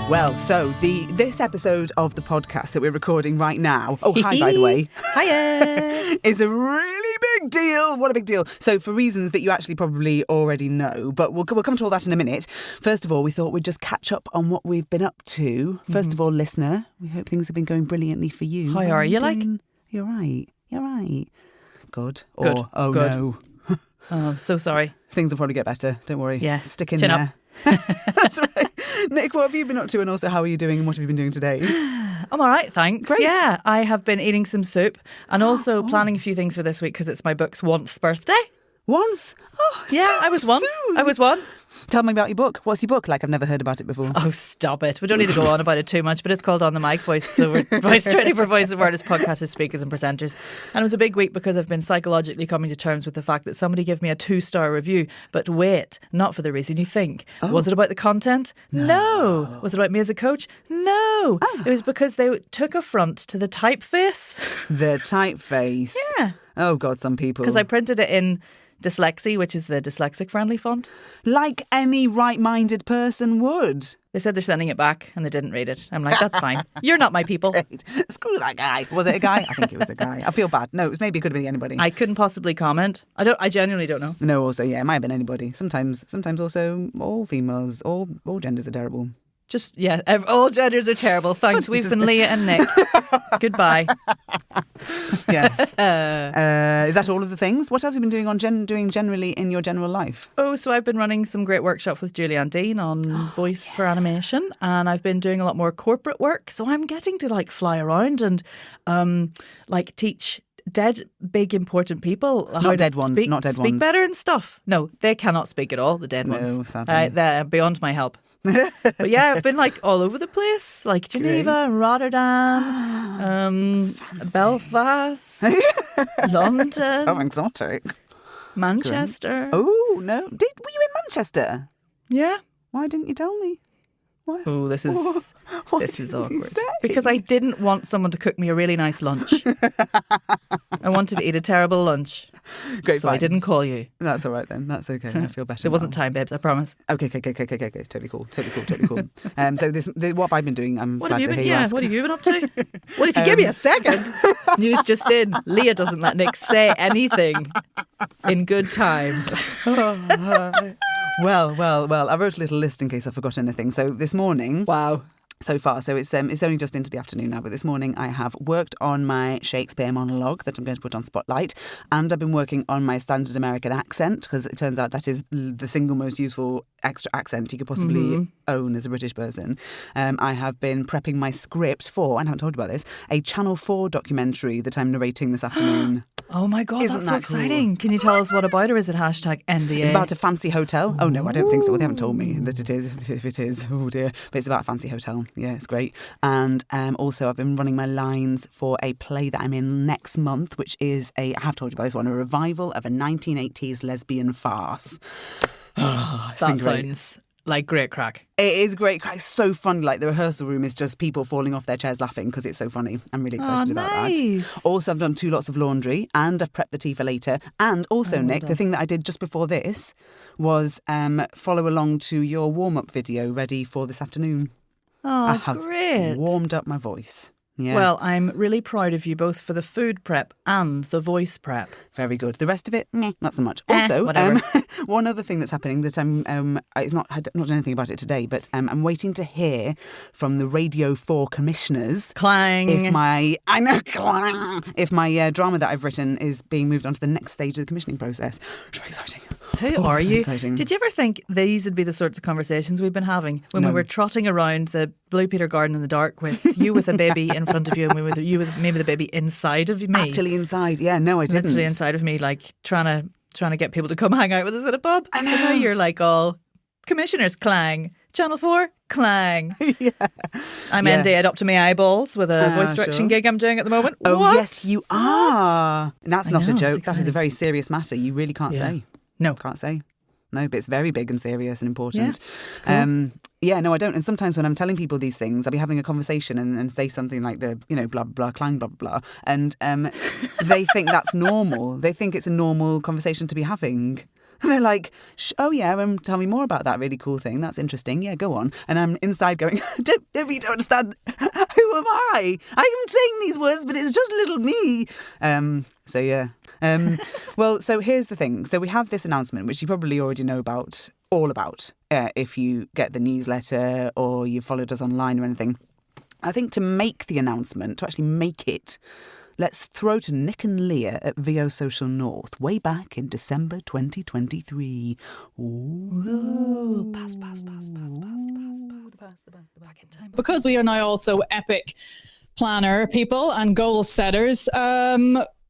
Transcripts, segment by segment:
Well, so this episode of the podcast that we're recording right now, oh, hi, by the way. Hiya. Is a really big deal. What a big deal. So for reasons that you actually probably already know, but we'll come to all that in a minute. First of all, we thought we'd just catch up on what we've been up to. First of all, listener, we hope things have been going brilliantly for you. How are you like? You're right. Good. Good. Or, oh, Good. no. Oh, so sorry. Things will probably get better. Don't worry. Yeah. Stick in Chin there. up. That's right. Nick, what have you been up to? And also, how are you doing and what have you been doing today? I'm all right, thanks. Great. Yeah, I have been eating some soup and also planning a few things for this week because it's my book's 1st birthday. Once? Oh, Yeah, so I was one. soon. I was one. Tell me about your book. What's your book? Like, I've never heard about it before. Oh, stop it. We don't need to go on about it too much, but it's called On the Mic, voice training for voiceover artists, podcasters, speakers and presenters. And it was a big week because I've been psychologically coming to terms with the fact that somebody gave me a 2-star review. But wait, not for the reason you think. Oh. Was it about the content? No. Was it about me as a coach? No. It was because they took affront to the typeface. The typeface. Yeah. Oh, God, some people. Because I printed it in Dyslexie, which is the dyslexic-friendly font. Like any right-minded person would. They said they're sending it back and they didn't read it. I'm like, that's fine. You're not my people. Great. Screw that guy. Was it a guy? I think it was a guy. I feel bad. No, it could have been anybody. I couldn't possibly comment. I genuinely don't know. No, also, yeah, it might have been anybody. Sometimes also, all females, all genders are terrible. Just, yeah, all genders are terrible. Thanks. We've been Leah and Nick. Goodbye. Yes. Is that all of the things? What else have you been doing generally in your general life? Oh, so I've been running some great workshops with Julianne Dean on voice for animation, and I've been doing a lot more corporate work. So I'm getting to like fly around and teach dead, big, important people how Not to dead ones. speak better and stuff. No, they cannot speak at all, the dead ones. No, sadly. They're beyond my help. But yeah, I've been like all over the place, like Geneva, Rotterdam, Belfast, London, So exotic. Manchester. Oh, no. Were you in Manchester? Yeah. Why didn't you tell me? Why? Oh, this is What this is did you awkward. say? Because I didn't want someone to cook me a really nice lunch. I wanted to eat a terrible lunch. Great, So I fine. didn't call you. That's all right then. That's okay. I feel better. There wasn't now. time, babes, I promise. Okay. It's totally cool. So what have I been doing? I'm What glad have you to been? hear you Yeah, ask. what have you been up to? Well, if you give me a second. News just in. Leah doesn't let Nick say anything in good time. Well. I wrote a little list in case I forgot anything. So this morning, Wow. so far, so it's only just into the afternoon now, but this morning I have worked on my Shakespeare monologue that I'm going to put on Spotlight, and I've been working on my standard American accent because it turns out that is the single most useful extra accent you could possibly own as a British person. I have been prepping my script for, and I haven't told you about this, a Channel 4 documentary that I'm narrating this afternoon. Oh my God, Isn't that's so that cool? exciting. Can you tell us what about, or is it #NDA? It's about a fancy hotel. Oh, no, I don't think so. Well, they haven't told me that it is. If it is, oh dear. But it's about a fancy hotel. Yeah, it's great. And also, I've been running my lines for a play that I'm in next month, which is I have told you about this one, a revival of a 1980s lesbian farce. It's been That great. sounds like great crack. It is great. It's so fun. Like, the rehearsal room is just people falling off their chairs laughing because it's so funny. I'm really excited about nice. that. Also, I've done 2 lots of laundry and I've prepped the tea for later. And also, Nick, the thing that I did just before this was follow along to your warm-up video ready for this afternoon. Oh, I have great. warmed up my voice. Yeah. Well, I'm really proud of you both for the food prep and the voice prep. Very good. The rest of it, meh, not so much. Also, whatever. one other thing that's happening that I've not done anything about it today, but I'm waiting to hear from the Radio 4 commissioners Clang. if my drama that I've written is being moved on to the next stage of the commissioning process. It's very exciting. Who are so you? exciting. Did you ever think these would be the sorts of conversations we've been having when No. we were trotting around the Blue Peter Garden in the dark with you with a baby in front of you and you with maybe the baby inside of me? Actually inside, yeah, no, I didn't. Literally inside of me, like trying to get people to come hang out with us at a pub. I know. And now you're like all commissioners clang, Channel 4 clang. Yeah. I'm Yeah. NDA'd up to my eyeballs with a voice direction sure. gig I'm doing at the moment. Oh, What? yes, you are. And that's I not know, a it's joke. That is exciting. a very serious matter. You really can't Yeah. say. No. Can't say. No, but it's very big and serious and important. Yeah, cool. Yeah, no, I don't. And sometimes when I'm telling people these things, I'll be having a conversation and say something like blah, blah, blah, clang, blah, blah, blah. And they think that's normal. They think it's a normal conversation to be having. And they're like, oh yeah, tell me more about that really cool thing. That's interesting. Yeah, go on. And I'm inside going, you don't understand. Who am I? I'm saying these words, but it's just little me. So yeah. Well, so here's the thing. So we have this announcement, which you probably already know all about, if you get the newsletter or you followed us online or anything. I think to make the announcement, to actually make it, let's throw to Nic and Leah at VO Social North way back in December 2023. Ooh. Pass. Back in time. Because we are now also epic planner people and goal setters,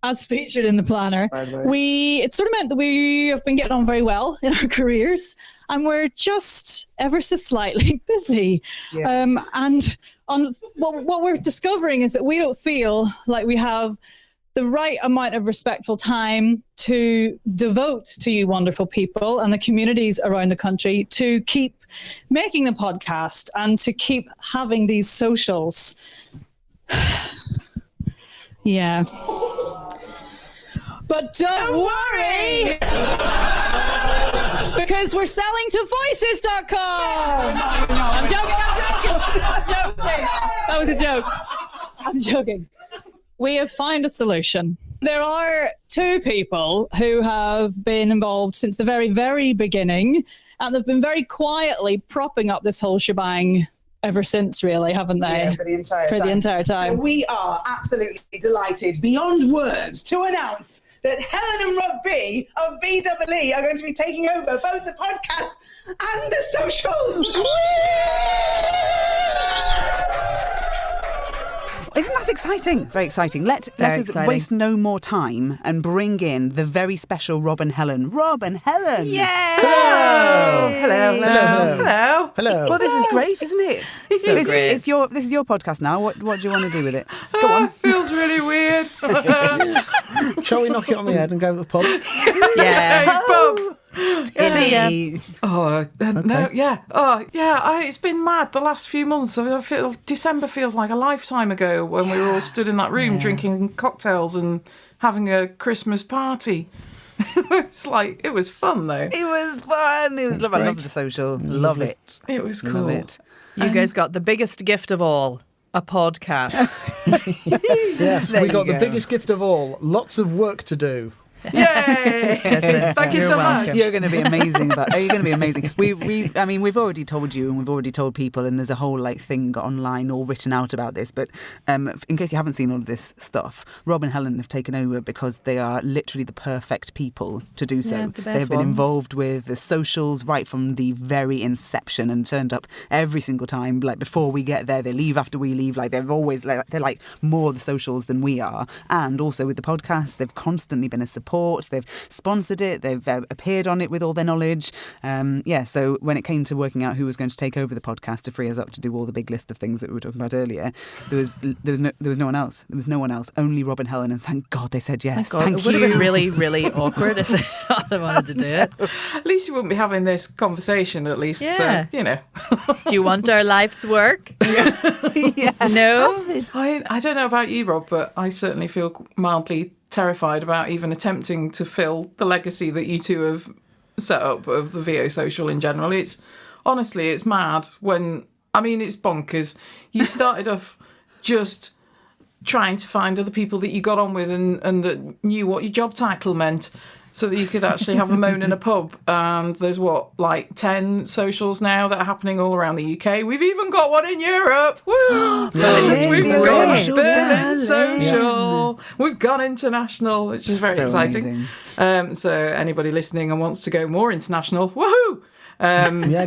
as featured in the planner, it sort of meant that we have been getting on very well in our careers, and we're just ever so slightly busy. Yeah. And what we're discovering is that we don't feel like we have the right amount of respectful time to devote to you wonderful people and the communities around the country to keep making the podcast and to keep having these socials. Yeah. But don't worry, because we're selling to voices.com. I'm joking. That was a joke. I'm joking. We have found a solution. There are two people who have been involved since the very, very beginning, and they've been very quietly propping up this whole shebang ever since, really, haven't they? Yeah, for the entire time. So we are absolutely delighted, beyond words, to announce that Helen and Rob B of BDouble E are going to be taking over both the podcast and the socials. Isn't that exciting? Very exciting. Let us waste no more time and bring in the very special Rob and Helen. Rob and Helen! Yay! Hello. Well, this is great, isn't it? It's so great. This is your podcast now. What do you want to do with it? Go on. Feels really weird. Shall we knock it on the head and go to the pub? Yeah. Pub. Silly. No, yeah. It's been mad the last few months. I feel December feels like a lifetime ago when we were all stood in that room drinking cocktails and having a Christmas party. It was fun though. It was fun. It was lovely. I love the social. Love it. It was cool. Love it. You guys got the biggest gift of all, a podcast. Yes, we got the biggest gift of all. Lots of work to do. Yay! Thank you so much. You're going to be amazing. You're going to be amazing. We've already told you, and we've already told people, and there's a whole thing online all written out about this. But in case you haven't seen all of this stuff, Rob and Helen have taken over because they are literally the perfect people to do so. Yeah, the best They've been ones. involved with the socials right from the very inception and turned up every single time. Like before we get there, they leave after we leave. Like they've always they're more the socials than we are. And also with the podcast, they've constantly been a support. They've sponsored it. They've appeared on it with all their knowledge. So when it came to working out who was going to take over the podcast to free us up to do all the big list of things that we were talking about earlier, there was no one else. There was no one else. Only Rob and Helen, and thank God they said yes. Thank it would you. have been really, really awkward if they wanted to do it. At least you wouldn't be having this conversation. At least, Yeah. So Do you want our life's work? Yeah. No. I don't know about you, Rob, but I certainly feel mildly terrified about even attempting to fill the legacy that you two have set up of the VO Social in general. It's mad it's bonkers. You started off just trying to find other people that you got on with and that knew what your job title meant so that you could actually have a moan in a pub. And there's 10 socials now that are happening all around the UK. We've even got one in Europe. Woo! We've gone social. We've gone international, which is very exciting. So anybody listening and wants to go more international, woohoo!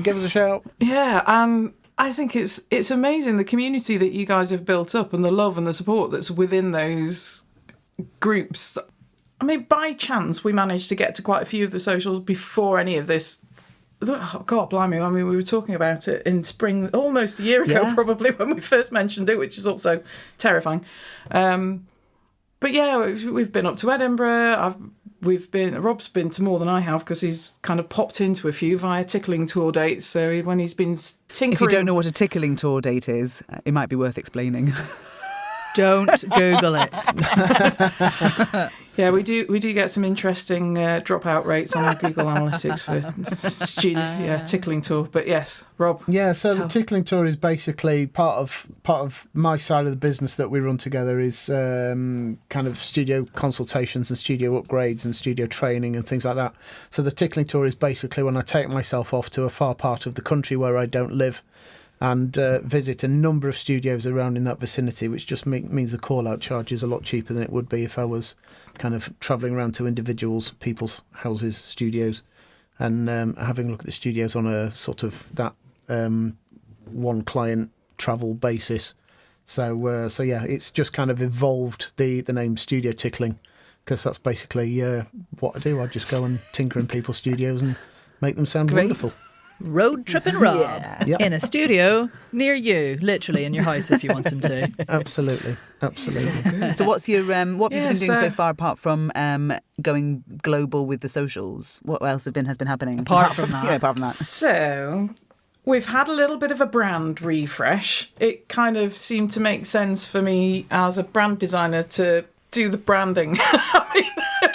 Give us a shout. Yeah, and I think it's amazing the community that you guys have built up and the love and the support that's within those groups. I mean, by chance, we managed to get to quite a few of the socials before any of this. Oh, God, blimey. I mean, we were talking about it in spring, almost a year ago, probably, when we first mentioned it, which is also terrifying. But yeah, we've been up to Edinburgh. Rob's been to more than I have because he's kind of popped into a few via tickling tour dates. So when he's been tinkering... If you don't know what a tickling tour date is, it might be worth explaining. Don't Google it. Yeah, we do get some interesting dropout rates on our Google Analytics for studio, tickling tour. But yes, Rob. Yeah, so the tickling tour is basically part of my side of the business that we run together is kind of studio consultations and studio upgrades and studio training and things like that. So the tickling tour is basically when I take myself off to a far part of the country where I don't live and visit a number of studios around in that vicinity, which just means the call-out charge is a lot cheaper than it would be if I was kind of travelling around to people's houses, studios, and having a look at the studios on a sort of that one client travel basis. So yeah, it's just kind of evolved the name Studio Tickling, because that's basically what I do. I just go and tinker in people's studios and make them sound wonderful. Road tripping Rob in a studio near you, literally in your house if you want him to. Absolutely. So what's your what have you been doing so far apart from going global with the socials? What else has been happening apart from that? Yeah, apart from that. So we've had a little bit of a brand refresh. It kind of seemed to make sense for me as a brand designer to do the branding.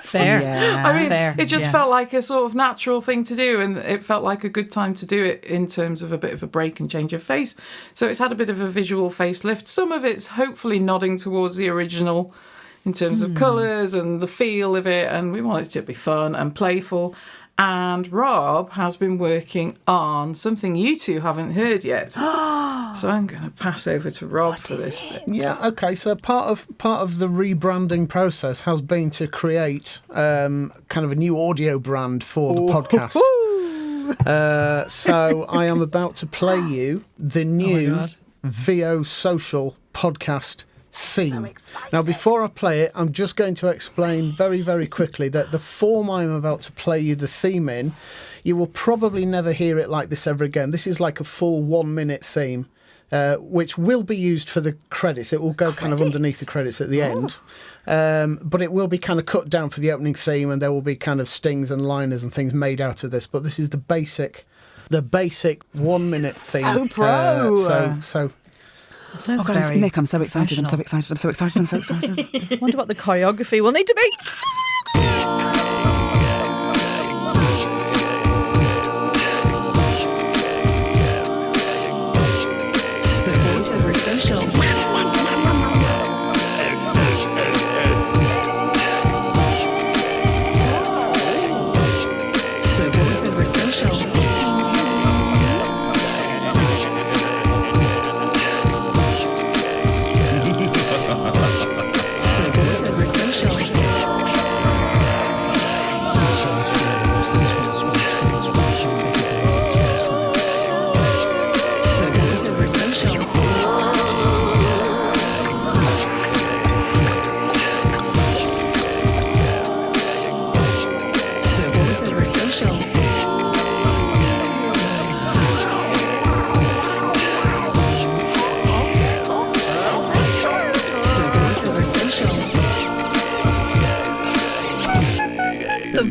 Fair. Yeah. I mean, Fair. it just felt like a sort of natural thing to do, and it felt like a good time to do it in terms of a bit of a break and change of face. So it's had a bit of a visual facelift. Some of it's hopefully nodding towards the original in terms of colours and the feel of it, and we want it to be fun and playful. And Rob has been working on something you two haven't heard yet. So I'm going to pass over to Rob for this bit. Yeah, okay. So part of the rebranding process has been to create kind of a new audio brand for the podcast. So I am about to play you the new VO Social podcast theme. Now, before I play it, I'm just going to explain very, very quickly that the form I'm about to play you the theme in, you will probably never hear it like this ever again. This is like a full 1 minute theme, which will be used for the credits. It will go kind of underneath the credits at the end. But it will be kind of cut down for the opening theme, and there will be kind of stings and liners and things made out of this. But this is the basic 1 minute theme. So pro. So Sounds Oh God, very Nick, I'm so excited. I wonder what the choreography will need to be. The Voiceover Social. The Voiceover Social.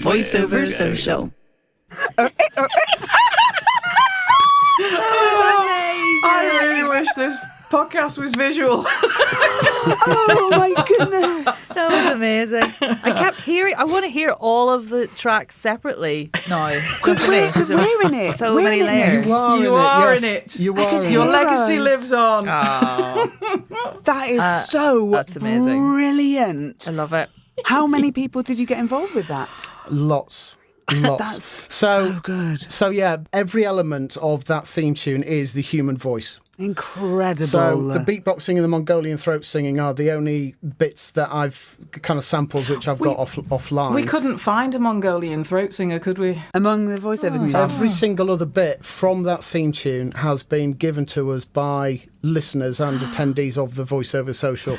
Voiceover Social. I really wish this podcast was visual. Oh my goodness. That was amazing. I kept hearing, I want to hear all of the tracks separately now. Because we're in it. So We're many in it layers. You are in it. You are in Your it. legacy us. lives on. That is so that's amazing. brilliant. I love it. How many people did you get involved with that? Lots. That's so good. So yeah, every element of that theme tune is the human voice. Incredible. So the beatboxing and the Mongolian throat singing are the only bits that I've kind of samples which I've got offline. We couldn't find a Mongolian throat singer, could we? Among the voiceover music. Every single other bit from that theme tune has been given to us by listeners and attendees of the Voiceover Social.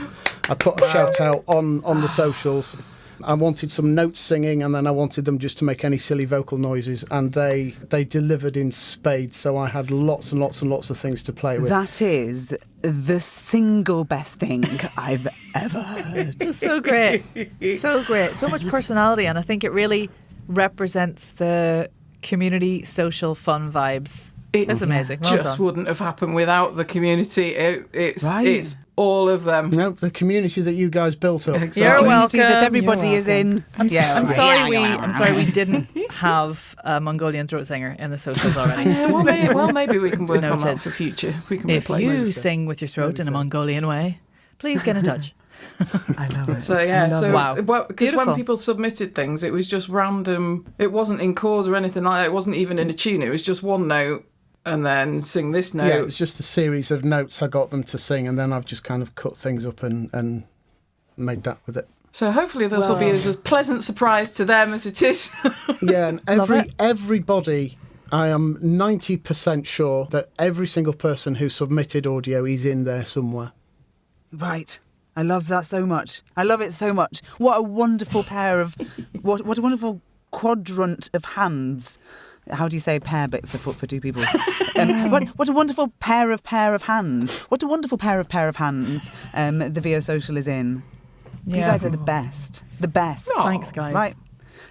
I put a shout out on the socials. I wanted some notes singing, and then I wanted them just to make any silly vocal noises, and they delivered in spades. So I had lots and lots and lots of things to play with. That is the single best thing I've ever heard. It's so great. So great. So much personality, and I think it really represents the community social fun vibes That's amazing. Well just done. wouldn't have happened without the community. It's all of them. No, the community that you guys built up. Exactly. You're Community welcome. that everybody is in. I'm Yeah, sorry. right. I'm sorry we didn't have a Mongolian throat singer in the socials already. Yeah, well, maybe we can work on Noted. that for future. We can If replace you it. sing with your throat in a Mongolian way, please get in touch. I love it. So yeah, Wow. because when Beautiful. people submitted things, it was just random. It wasn't in chords or anything like that. It wasn't even in a tune. It was just one note and then sing this note. Yeah, it was just a series of notes I got them to sing, and then I've just kind of cut things up and made that with it. So hopefully this will be as a pleasant surprise to them as it is. Yeah, and everybody, I am 90% sure that every single person who submitted audio is in there somewhere. Right. I love that so much. I love it so much. What a wonderful pair of... What a wonderful quadrant of hands. How do you say pair but for two people? What a wonderful pair of hands. What a wonderful pair of hands the VO Social is in. You guys are the best. The best. Thanks, guys. Right.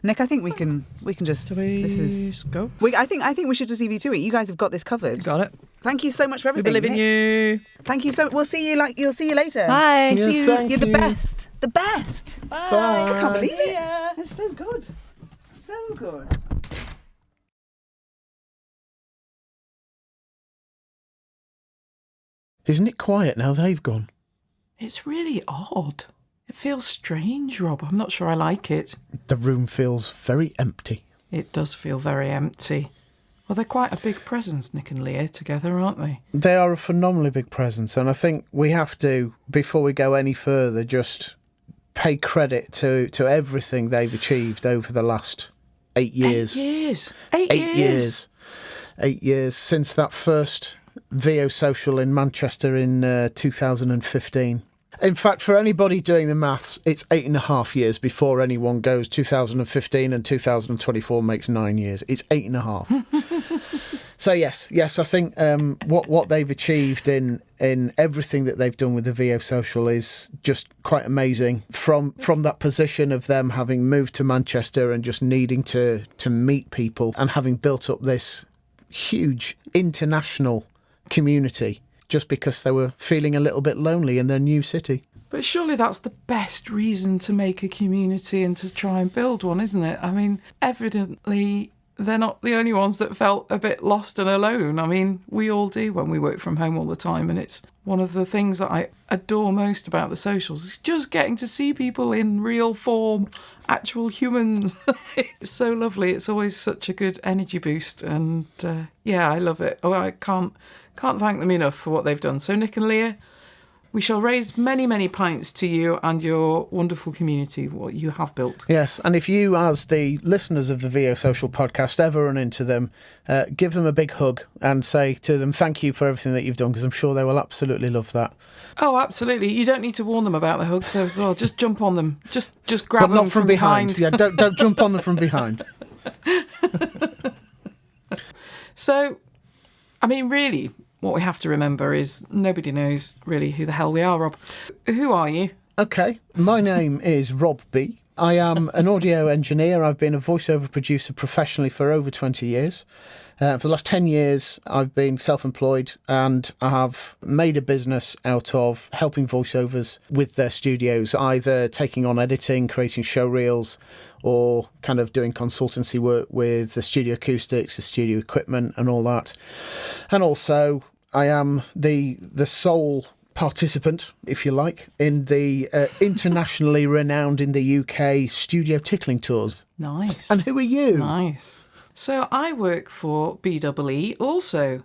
Nick, I think we can just... This is... Go. I think we should just leave you to it. You guys have got this covered. Got it. Thank you so much for We everything. believe in Nick. you. Thank you so. You'll see you later. Bye. Yeah, See you. thank You're the you. best. The best. Bye. I can't believe it. It's so good. So good. Isn't it quiet now they've gone? It's really odd. It feels strange, Rob. I'm not sure I like it. The room feels very empty. It does feel very empty. Well, they're quite a big presence, Nic and Leah, together, aren't they? They are a phenomenally big presence, and I think we have to, before we go any further, just pay credit to everything they've achieved over the last 8 years. 8 years. 8 years. 8 years since that first VO Social in Manchester in 2015. In fact, for anybody doing the maths, it's 8.5 years before anyone goes 2015 and 2024 makes 9 years. It's 8.5. So yes, I think what they've achieved in everything that they've done with the VO Social is just quite amazing. From that position of them having moved to Manchester and just needing to meet people and having built up this huge international community just because they were feeling a little bit lonely in their new city. But surely that's the best reason to make a community and to try and build one, isn't it? I mean, evidently they're not the only ones that felt a bit lost and alone. I mean, we all do when we work from home all the time, and it's one of the things that I adore most about the socials is just getting to see people in real form, actual humans. It's so lovely. It's always such a good energy boost, and I love it. Oh, I can't thank them enough for what they've done. So, Nic and Leah, we shall raise many, many pints to you and your wonderful community, what you have built. Yes, and if you, as the listeners of the VO Social podcast, ever run into them, give them a big hug and say to them, thank you for everything that you've done, because I'm sure they will absolutely love that. Oh, absolutely. You don't need to warn them about the hugs as well. Just jump on them. Just grab But them not from behind. Yeah, don't jump on them from behind. So, I mean, really, what we have to remember is nobody knows really who the hell we are, Rob. Who are you? Okay, my name is Rob B. I am an audio engineer. I've been a voiceover producer professionally for over 20 years. For the last 10 years, I've been self-employed, and I have made a business out of helping voiceovers with their studios, either taking on editing, creating show reels, or kind of doing consultancy work with the studio acoustics, the studio equipment and all that. And also, I am the sole participant, if you like, in the internationally renowned in the UK studio tickling tours. Nice. And who are you? Nice. So I work for BDouble E also.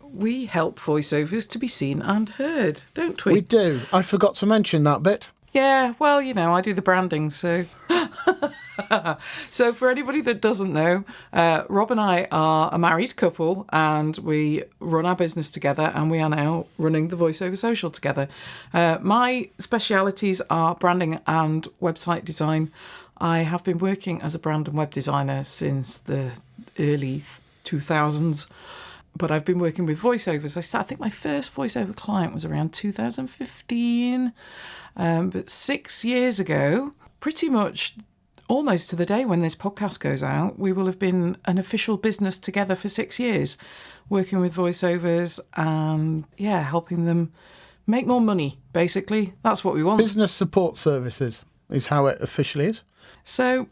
We help voiceovers to be seen and heard, don't we? We do. I forgot to mention that bit. Yeah, well, you know, I do the branding, so... So for anybody that doesn't know, Rob and I are a married couple, and we run our business together, and we are now running the Voiceover Social together. My specialities are branding and website design. I have been working as a brand and web designer since the early 2000s, but I've been working with voiceovers. I think my first voiceover client was around 2015, but 6 years ago, pretty much almost to the day when this podcast goes out, we will have been an official business together for 6 years, working with voiceovers and, helping them make more money, basically. That's what we want. Business support services is how it officially is. So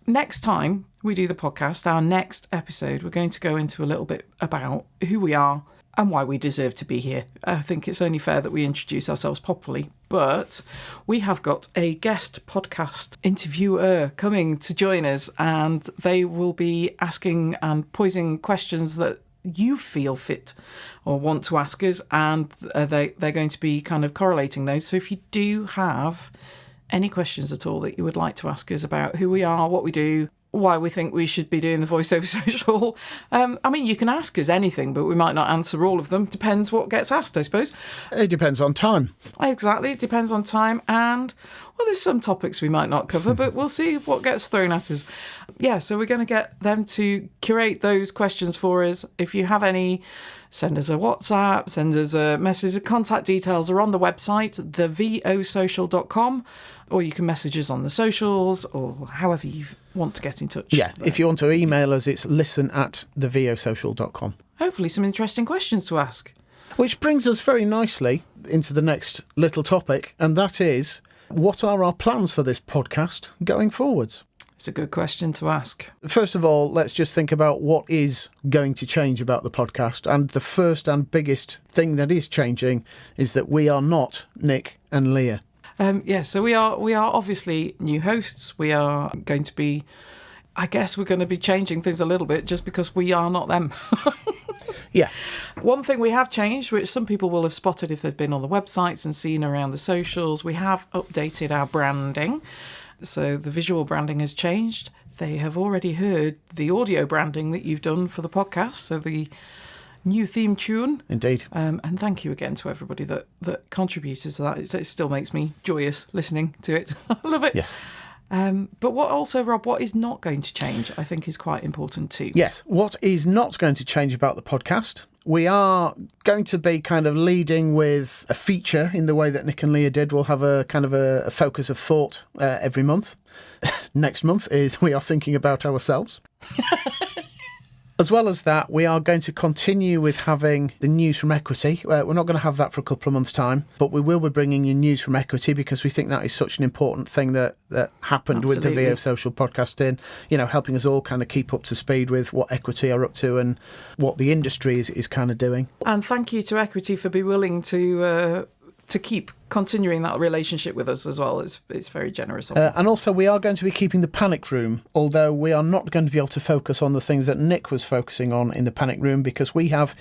next time we do the podcast, our next episode, we're going to go into a little bit about who we are and why we deserve to be here. I think it's only fair that we introduce ourselves properly. But we have got a guest podcast interviewer coming to join us, and they will be asking and posing questions that you feel fit or want to ask us, and they're going to be kind of correlating those. So if you do have any questions at all that you would like to ask us about who we are, what we do, why we think we should be doing the Voiceover Social, you can ask us anything, but we might not answer all of them. Depends what gets asked, I suppose. It depends on time. Exactly, it depends on time, and there's some topics we might not cover, but we'll see what gets thrown at us. Yeah, so we're going to get them to curate those questions for us. If you have any, send us a WhatsApp, send us a message. The contact details are on the website, thevoiceover.com, or you can message us on the socials, or however you want to get in touch. Yeah, if you want to email us, it's listen@thevoiceover.com. Hopefully some interesting questions to ask. Which brings us very nicely into the next little topic, and that is, what are our plans for this podcast going forwards? It's a good question to ask. First of all, let's just think about what is going to change about the podcast. And the first and biggest thing that is changing is that we are not Nic and Leah. So we are obviously new hosts. We are going to be, I guess we're going to be changing things a little bit just because we are not them. Yeah. One thing we have changed, which some people will have spotted if they've been on the websites and seen around the socials, we have updated our branding. So the visual branding has changed. They have already heard the audio branding that you've done for the podcast, so the new theme tune. Indeed. And thank you again to everybody that contributed to that. It still makes me joyous listening to it. I love it. Yes. But Rob, what is not going to change, I think, is quite important too. Yes. What is not going to change about the podcast? We are going to be kind of leading with a feature in the way that Nic and Leah did. We'll have a kind of a focus of thought every month. Next month is we are thinking about ourselves. As well as that, we are going to continue with having the news from Equity. We're not going to have that for a couple of months' time, but we will be bringing you news from Equity because we think that is such an important thing that happened Absolutely. with the VO Social podcasting, helping us all kind of keep up to speed with what Equity are up to and what the industry is kind of doing. And thank you to Equity for being willing to keep continuing that relationship with us as well. It's very generous of them. And also we are going to be keeping the panic room, although we are not going to be able to focus on the things that Nic was focusing on in the panic room because we have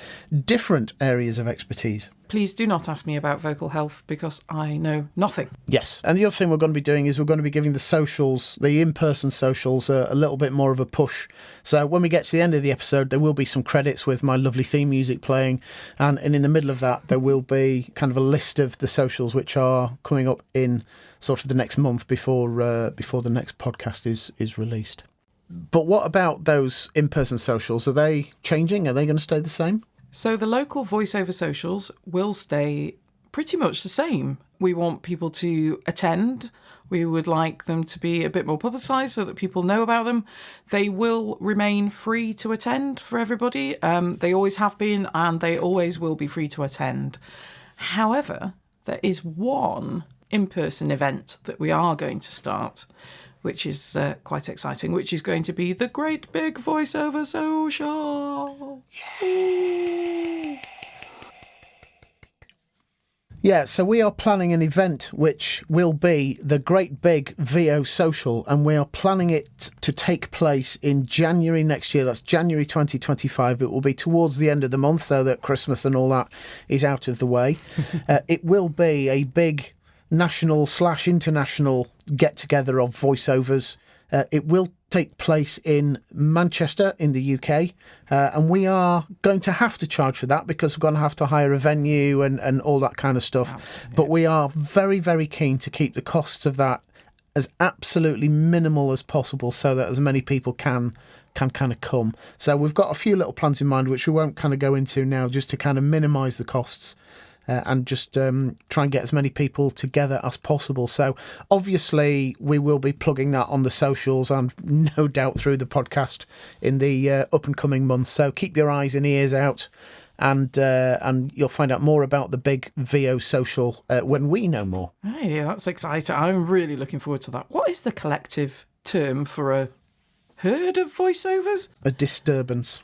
different areas of expertise. Please do not ask me about vocal health because I know nothing. Yes. And the other thing we're going to be doing is we're going to be giving the socials, the in-person socials, a little bit more of a push. So when we get to the end of the episode, there will be some credits with my lovely theme music playing. And in the middle of that, there will be kind of a list of the socials which are coming up in sort of the next month before the next podcast is released. But what about those in-person socials? Are they changing? Are they going to stay the same? So the local voiceover socials will stay pretty much the same. We want people to attend. We would like them to be a bit more publicised so that people know about them. They will remain free to attend for everybody. They always have been and they always will be free to attend. However, there is one in-person event that we are going to start, which is quite exciting, which is going to be the Great Big Voiceover Social. Yay! Yeah, so we are planning an event which will be the Great Big VO Social, and we are planning it to take place in January next year. That's January 2025. It will be towards the end of the month so that Christmas and all that is out of the way. It will be a big national/international get-together of voiceovers. It will take place in Manchester in the UK, and we are going to have to charge for that because we're going to have to hire a venue and all that kind of stuff. Absolutely. But we are very, very keen to keep the costs of that as absolutely minimal as possible so that as many people can kind of come. So we've got a few little plans in mind which we won't kind of go into now just to kind of minimise the costs. and just try and get as many people together as possible. So obviously we will be plugging that on the socials and no doubt through the podcast in the up and coming months. So keep your eyes and ears out. And you'll find out more about the big VO Social when we know more. Hey, that's exciting. I'm really looking forward to that. What is the collective term for a herd of voiceovers? A disturbance.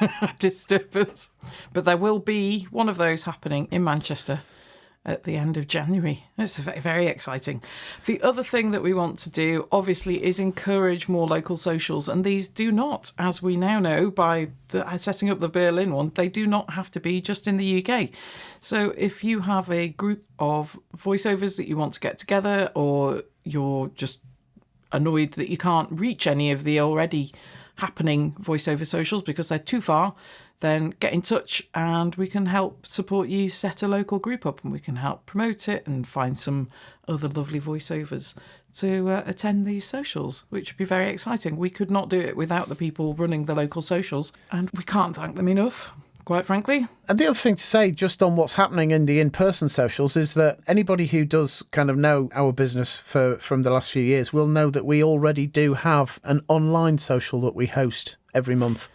A disturbance. But there will be one of those happening in Manchester at the end of January. It's very, very exciting. The other thing that we want to do, obviously, is encourage more local socials. And these do not, as we now know by setting up the Berlin one, they do not have to be just in the UK. So if you have a group of voiceovers that you want to get together, or you're just annoyed that you can't reach any of the already happening voiceover socials because they're too far, then get in touch and we can help support you set a local group up, and we can help promote it and find some other lovely voiceovers to attend these socials, which would be very exciting. We could not do it without the people running the local socials, and we can't thank them enough, quite frankly. And the other thing to say, just on what's happening in the in-person socials, is that anybody who does kind of know our business from the last few years will know that we already do have an online social that we host every month.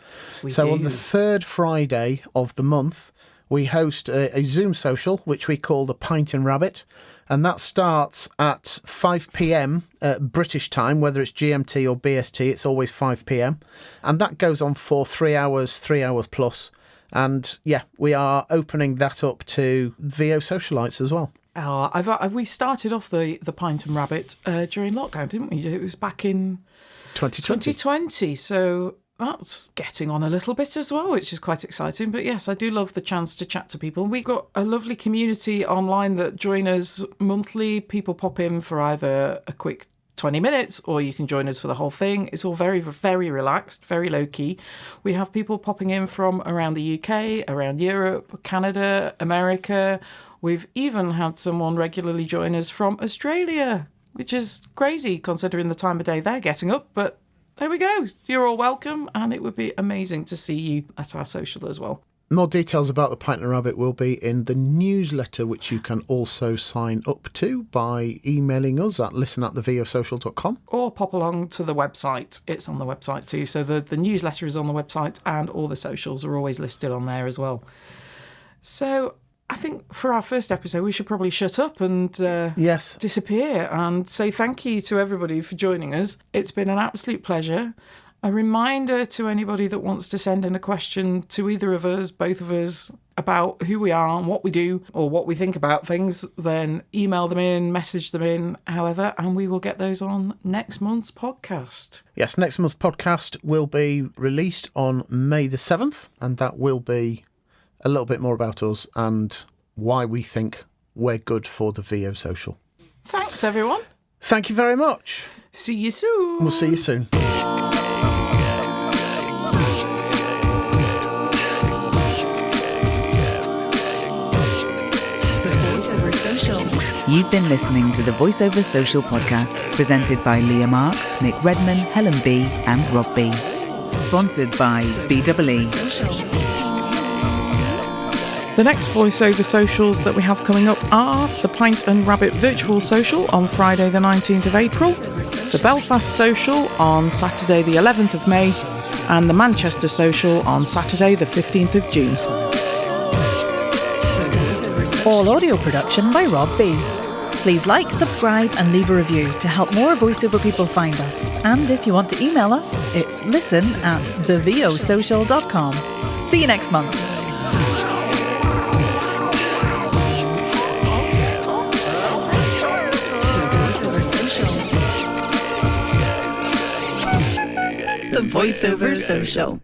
On the third Friday of the month, we host a Zoom social, which we call the Pint and Rabbit. And that starts at 5 p.m. British time, whether it's GMT or BST, it's always 5 p.m. And that goes on for 3 hours plus. And yeah, we are opening that up to VO socialites as well. We started off the Pint and Rabbit during lockdown, didn't we? It was back in 2020. So that's getting on a little bit as well, which is quite exciting. But yes, I do love the chance to chat to people. We've got a lovely community online that join us monthly. People pop in for either a quick 20 minutes or you can join us for the whole thing. It's all very, very relaxed, very low key. We have people popping in from around the UK, around Europe, Canada, America. We've even had someone regularly join us from Australia, which is crazy considering the time of day they're getting up. But there we go. You're all welcome, and it would be amazing to see you at our social as well. More details about the Pint and Rabbit will be in the newsletter, which you can also sign up to by emailing us at listen@thevosocial.com. Or pop along to the website. It's on the website too. So the newsletter is on the website, and all the socials are always listed on there as well. So I think for our first episode, we should probably shut up and disappear and say thank you to everybody for joining us. It's been an absolute pleasure. A reminder to anybody that wants to send in a question to either of us, both of us, about who we are and what we do or what we think about things, then email them in, message them in, however, and we will get those on next month's podcast. Yes, next month's podcast will be released on May the 7th, and that will be a little bit more about us and why we think we're good for the VO Social. Thanks, everyone. Thank you very much. See you soon. We'll see you soon. You've been listening to the Voiceover Social podcast, presented by Leah Marks, NicRedman, Helen Bee and Rob Bee. Sponsored by BDouble E. The next Voiceover Socials that we have coming up are the Pint and Rabbit Virtual Social on Friday the 19th of April, the Belfast Social on Saturday the 11th of May, and the Manchester Social on Saturday the 15th of June. All audio production by Rob Bee. Please like, subscribe and leave a review to help more voiceover people find us. And if you want to email us, it's listen@thevosocial.com. See you next month. The Voiceover Social.